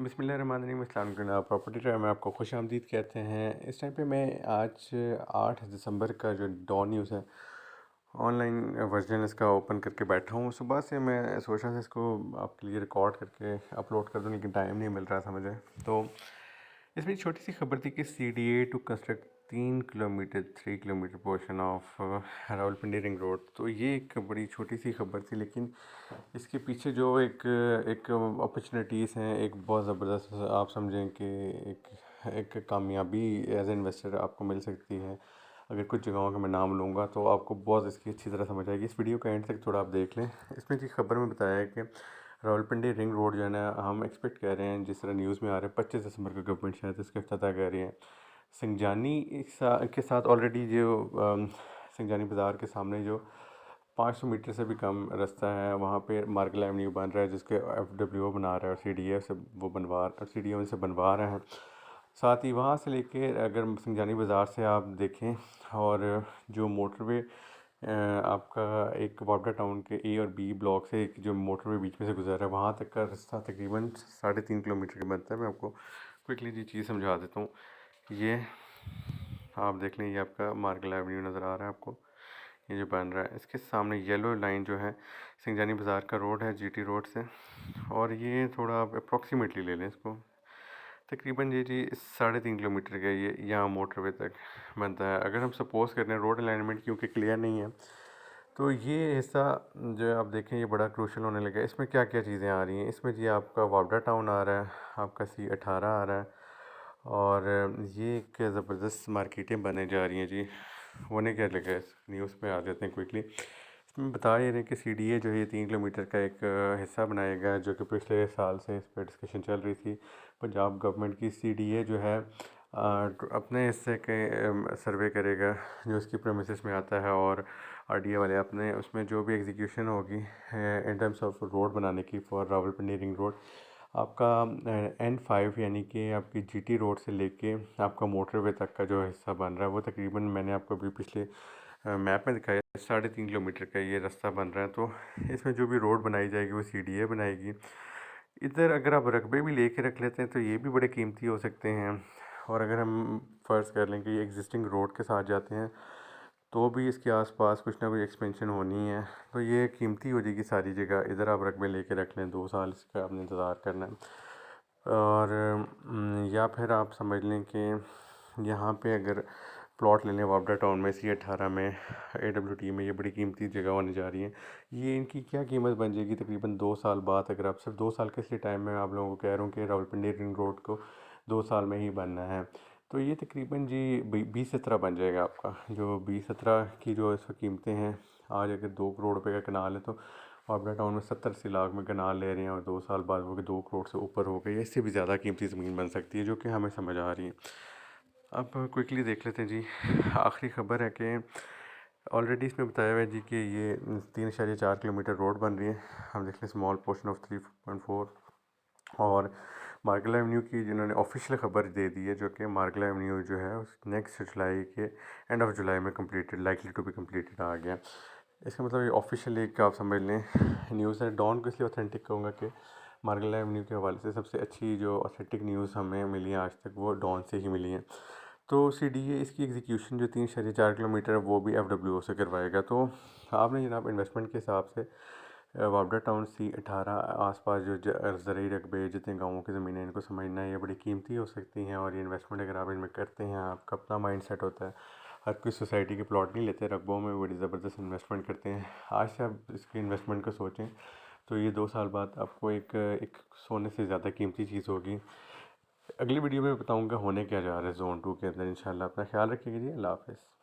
बिस्मिल्लाहिर्रहमानिर्रहीम। अस्सलाम वालेकुम। प्रॉपर्टी ट्राई में आपको खुश आमदीद कहते हैं। इस टाइम पे मैं आज 8 दिसंबर का जो डॉन न्यूज़ है ऑनलाइन वर्जन इसका ओपन करके बैठा हूँ। सुबह से मैं सोच रहा था इसको आपके लिए रिकॉर्ड करके अपलोड कर दूँ, लेकिन टाइम नहीं मिल रहा था मुझे। तो इसमें छोटी सी खबर थी कि CDA to construct 3 kilometre portion of Rawalpindi ring road. तो ये एक बड़ी छोटी सी खबर थी, लेकिन इसके पीछे जो एक अपॉर्चुनिटीज़ हैं, एक बहुत ज़बरदस्त आप समझें कि एक कामयाबी एज ए इन्वेस्टर आपको मिल सकती है। अगर कुछ जगहों का मैं नाम लूँगा तो आपको बहुत इसकी अच्छी तरह समझ आएगी। इस वीडियो का एंड तक थोड़ा आप देख लें। इसमें की खबर में बताया है कि रावलपिंडी रिंग रोड जो है ना, हम एक्सपेक्ट कर रहे हैं, जिस तरह न्यूज़ में आ रहा है 25 दिसंबर को गवर्नमेंट शायद इसका इफ्तिताह कर रही है। संगजानी के साथ ऑलरेडी जो संगजानी बाज़ार के सामने जो 500 मीटर से भी कम रास्ता है, वहाँ पे मार्गलह एवेन्यू बन रहा है, जिसके FWO बना रहा है और CDA से वो CDO से बनवा रहे हैं। साथ ही वहाँ से लेके अगर संगजानी बाज़ार से आप देखें और जो मोटरवे आपका एक वापडा टाउन के A और B ब्लॉक से एक जो मोटरवे बीच में से गुजर रहा है, वहाँ तक का रास्ता तकरीबन 3.5 किलोमीटर का बनता है। मैं आपको क्विकली जी चीज़ समझा देता हूँ। ये आप देख लें, ये आपका मार्गलह एवेन्यू नज़र आ रहा है आपको, ये जो बन रहा है। इसके सामने येलो लाइन जो है संगजानी बाज़ार का रोड है GT रोड से, और ये थोड़ा आप अप्रॉक्सीमेटली ले लें इसको, तकरीबन ये जी 3.5 किलोमीटर का ये यहाँ मोटरवे तक बनता है। अगर हम सपोज़ कर रहे हैं रोड अलाइनमेंट क्योंकि क्लियर नहीं है, तो ये हिस्सा जो आप देखें ये बड़ा क्रूशल होने लगा है। इसमें क्या क्या चीज़ें आ रही हैं, इसमें जी आपका वापडा टाउन आ रहा है, आपका C18 आ रहा है, और ये एक ज़बरदस्त मार्केटें बनने जा रही हैं जी। होने क्या लगा है, इस न्यूज़ पे आ जाते हैं क्विकली। इसमें बता रहे हैं कि CDA जो है ये 3 किलोमीटर का एक हिस्सा बनाएगा, जो कि पिछले साल से इस पर डिस्कशन चल रही थी। पंजाब गवर्नमेंट की CDA जो है अपने हिस्से के सर्वे करेगा जो इसकी प्रेमिसेस में आता है, और RDA वाले अपने उसमें जो भी एग्जीक्यूशन होगी इन टर्म्स ऑफ रोड बनाने की फॉर रावलपिंडी रिंग रोड, आपका N5 यानी कि आपकी GT रोड से लेके आपका मोटरवे तक का जो हिस्सा बन रहा है, वो तकरीबन मैंने आपको अभी पिछले मैप में दिखाया 3.5 किलोमीटर का ये रास्ता बन रहा है। तो इसमें जो भी रोड बनाई जाएगी वो CDA बनाएगी। इधर अगर आप रकबे भी लेके रख लेते हैं तो ये भी बड़े कीमती हो सकते हैं, और अगर हम फ़र्ज़ कर लें कि ये एग्जिस्टिंग रोड के साथ जाते हैं तो भी इसके आसपास कुछ ना कुछ एक्सपेंशन होनी है, तो ये कीमती हो जाएगी सारी जगह। इधर आप रकबे लेके रख लें, 2 साल इसका आपने इंतज़ार करना है, और या फिर आप समझ लें कि यहाँ पे अगर प्लॉट ले लें वापडा टाउन में C18 में AWT में, ये बड़ी कीमती जगह होने जा रही है। ये इनकी क्या कीमत बन जाएगी तकरीबन 2 साल बाद। अगर आप सिर्फ 2 साल के इसलिए टाइम में आप लोगों को कह रहा हूँ कि रावलपिंडी रिंग रोड को 2 साल में ही बनना है, तो ये तकरीबन जी 20-17 बन जाएगा आपका। जो 20-17 की जो इस वक्त कीमतें हैं, आज अगर 2 करोड़ रुपये का कनाल है तो वापडा टाउन में 70-80 लाख में कनाल ले रहे हैं, और 2 साल बाद वो 2 करोड़ से ऊपर हो गई, इससे भी ज़्यादा कीमती ज़मीन बन सकती है, जो कि हमें समझ आ रही है। अब क्विकली देख लेते हैं जी। आखिरी खबर है कि ऑलरेडी इसमें बताया हुआ है जी कि ये 3.4 किलोमीटर रोड बन रही है। हम देख लें स्मॉल पोर्शन ऑफ 3.4, और मार्गलह एवेन्यू की जिन्होंने ऑफिशियल ख़बर दे दी है, जो कि मार्गलह एवेन्यू जो है उस नेक्स्ट जुलाई के एंड ऑफ जुलाई में completed, likely to be completed आ गया। इसका मतलब ये ऑफिशियल एक आप समझ लें न्यूज़ है। डॉन को इसलिए ऑथेंटिक कहूँगा कि मार्गलह एवेन्यू के हवाले से सबसे अच्छी जो ऑथेंटिक न्यूज़ हमें मिली है आज तक, वो डॉन से ही मिली है। तो CDA इसकी एग्जीक्यूशन जो 3.4 किलोमीटर है वो भी FWO से करवाएगा। तो आपने जनाब इन्वेस्टमेंट के हिसाब से वापडा टाउन C18 आसपास जो ज़रूरी रकबे जितने गाँवों की ज़मीनें, इनको समझना है, ये बड़ी कीमती हो सकती हैं। और ये इन्वेस्टमेंट अगर आप इनमें करते हैं, आपका अपना माइंड सेट होता है। हर कोई सोसाइटी के प्लॉट नहीं लेते, रकबों में बड़ी ज़बरदस्त इन्वेस्टमेंट करते हैं। आज से आप इसकी इन्वेस्टमेंट को सोचें तो ये 2 साल बाद आपको एक सोने से ज़्यादा कीमती चीज़ होगी। अगली वीडियो में बताऊंगा होने क्या जा रहा है ज़ोन 2 के अंदर। इंशाल्लाह अपना ख्याल रखिएगा जी। अल्लाह हाफ़िज़।